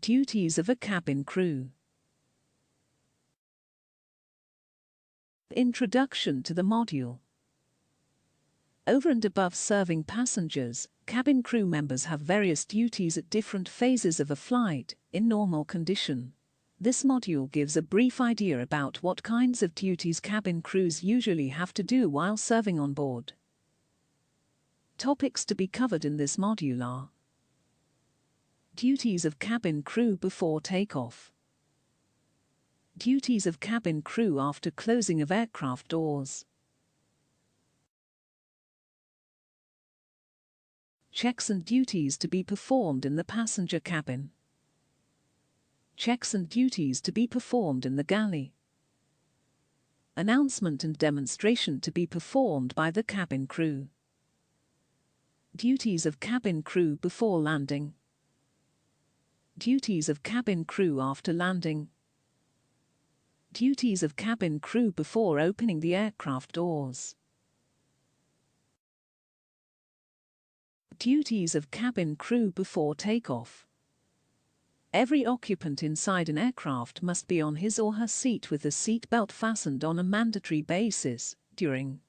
Duties of a cabin crew. Introduction to the module. Over and above serving passengers, cabin crew members have various duties at different phases of a flight, in normal condition. This module gives a brief idea about what kinds of duties cabin crews usually have to do while serving on board. Topics to be covered in this module are: duties of cabin crew before takeoff, duties of cabin crew after closing of aircraft doors, checks and duties to be performed in the passenger cabin, checks and duties to be performed in the galley, announcement and demonstration to be performed by the cabin crew, duties of cabin crew before landing, duties of cabin crew after landing, duties of cabin crew before opening the aircraft doors, duties of cabin crew before takeoff. Every occupant inside an aircraft must be on his or her seat with the seat belt fastened on a mandatory basis during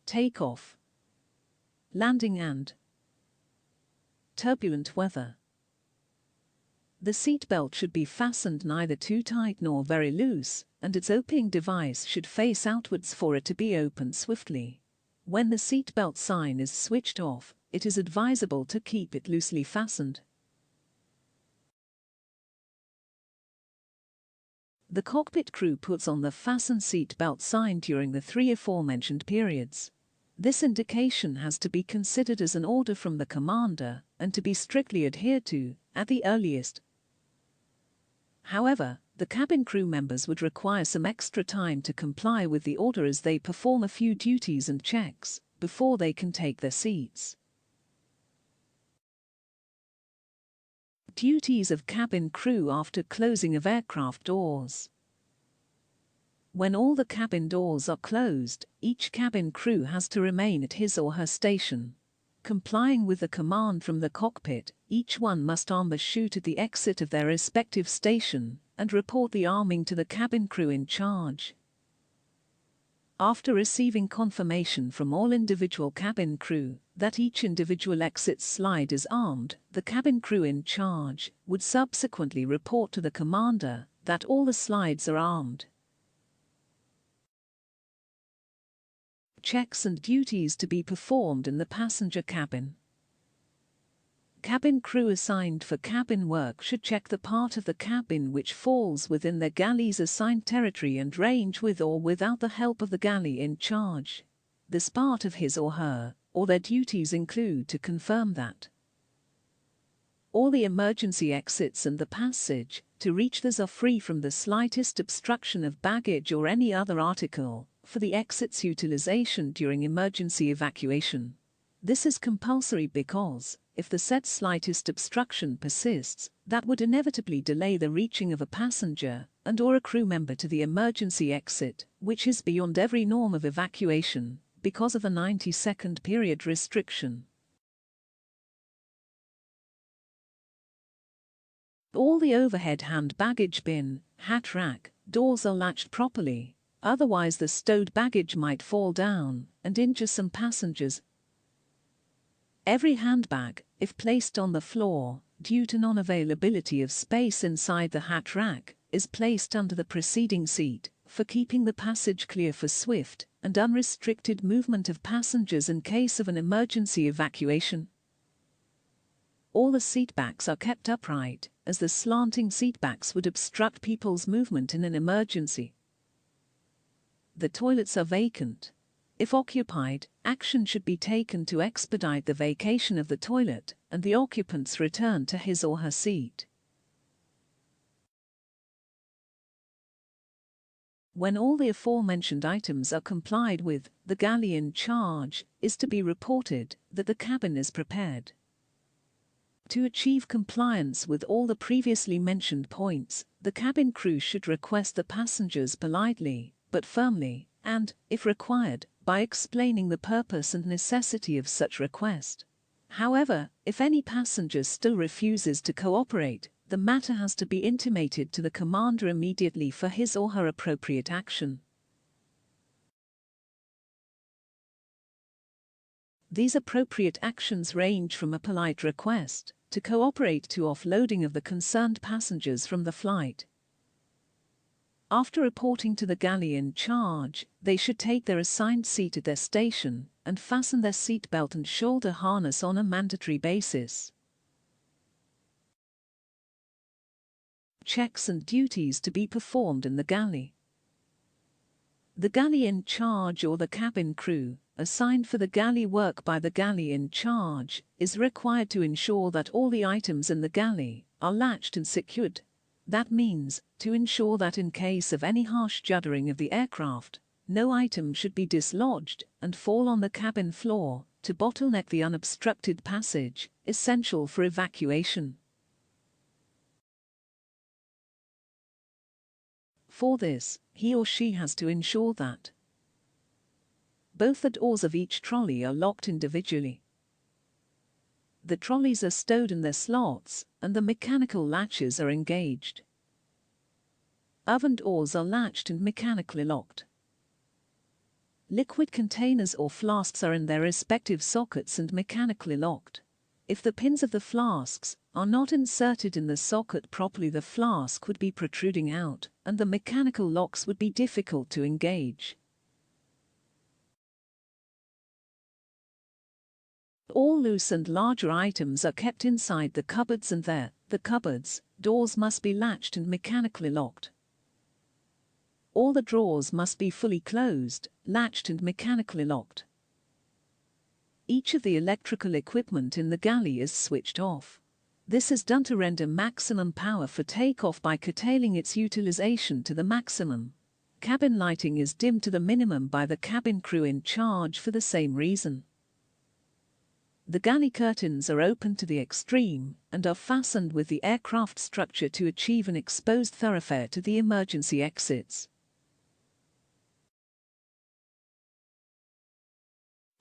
takeoff, landing and turbulent weather. The seat belt should be fastened neither too tight nor very loose, and its opening device should face outwards for it to be opened swiftly. When the seat belt sign is switched off, it is advisable to keep it loosely fastened. The cockpit crew puts on the fasten seat belt sign during the three aforementioned periods. This indication has to be considered as an order from the commander and to be strictly adhered to at the earliest. However, the cabin crew members would require some extra time to comply with the order as they perform a few duties and checks before they can take their seats. Duties of cabin crew after closing of aircraft doors. When all the cabin doors are closed, each cabin crew has to remain at his or her station. Complying with the command from the cockpit, each one must arm the chute at the exit of their respective station and report the arming to the cabin crew in charge. After receiving confirmation from all individual cabin crew that each individual exit slide is armed, the cabin crew in charge would subsequently report to the commander that all the slides are armed. Checks and duties to be performed in the passenger cabin. Cabin crew assigned for cabin work should check the part of the cabin which falls within their galley's assigned territory and range with or without the help of the galley in charge. This part of his or their duties include to confirm that all the emergency exits and the passage to reach these are free from the slightest obstruction of baggage or any other article for the exit's utilization during emergency evacuation. This is compulsory because, if the said slightest obstruction persists, that would inevitably delay the reaching of a passenger and/or a crew member to the emergency exit, which is beyond every norm of evacuation, because of the 90-second period restriction. All the overhead hand baggage bin, hat rack, doors are latched properly, otherwise the stowed baggage might fall down and injure some passengers. Every handbag, if placed on the floor, due to non-availability of space inside the hat rack, is placed under the preceding seat, for keeping the passage clear for swift and unrestricted movement of passengers in case of an emergency evacuation. All the seatbacks are kept upright, as the slanting seatbacks would obstruct people's movement in an emergency. The toilets are vacant. If occupied, action should be taken to expedite the vacation of the toilet and the occupant's return to his or her seat. When all the aforementioned items are complied with, the galley in charge is to be reported that the cabin is prepared. To achieve compliance with all the previously mentioned points, the cabin crew should request the passengers politely, but firmly, and, if required, by explaining the purpose and necessity of such request. However, if any passenger still refuses to cooperate, the matter has to be intimated to the commander immediately for his or her appropriate action. These appropriate actions range from a polite request to cooperate to offloading of the concerned passengers from the flight. After reporting to the galley in charge, they should take their assigned seat at their station and fasten their seatbelt and shoulder harness on a mandatory basis. Checks and duties to be performed in the galley. The galley in charge or the cabin crew, assigned for the galley work by the galley in charge, is required to ensure that all the items in the galley are latched and secured. That means to ensure that in case of any harsh juddering of the aircraft, no item should be dislodged and fall on the cabin floor to bottleneck the unobstructed passage, essential for evacuation. For this, he or she has to ensure that both the doors of each trolley are locked individually. The trolleys are stowed in their slots and the mechanical latches are engaged. Oven doors are latched and mechanically locked. Liquid containers or flasks are in their respective sockets and mechanically locked. If the pins of the flasks are not inserted in the socket properly, the flask would be protruding out and the mechanical locks would be difficult to engage. All loose and larger items are kept inside the cupboards and the cupboards doors must be latched and mechanically locked. All the drawers must be fully closed, latched and mechanically locked. Each of the electrical equipment in the galley is switched off. This is done to render maximum power for takeoff by curtailing its utilization to the maximum. Cabin lighting is dimmed to the minimum by the cabin crew in charge for the same reason. The galley curtains are open to the extreme and are fastened with the aircraft structure to achieve an exposed thoroughfare to the emergency exits.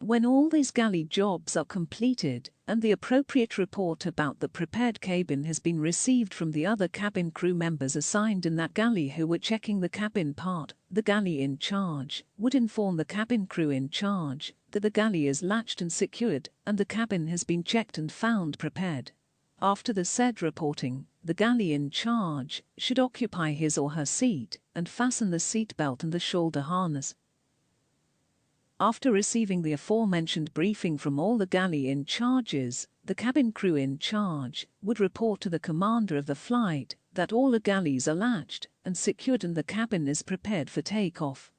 When all these galley jobs are completed and the appropriate report about the prepared cabin has been received from the other cabin crew members assigned in that galley who were checking the cabin part, the galley in charge would inform the cabin crew in charge that the galley is latched and secured and the cabin has been checked and found prepared. After the said reporting, the galley in charge should occupy his or her seat and fasten the seatbelt and the shoulder harness. After receiving the aforementioned briefing from all the galley in charges, the cabin crew in charge would report to the commander of the flight that all the galleys are latched and secured and the cabin is prepared for takeoff.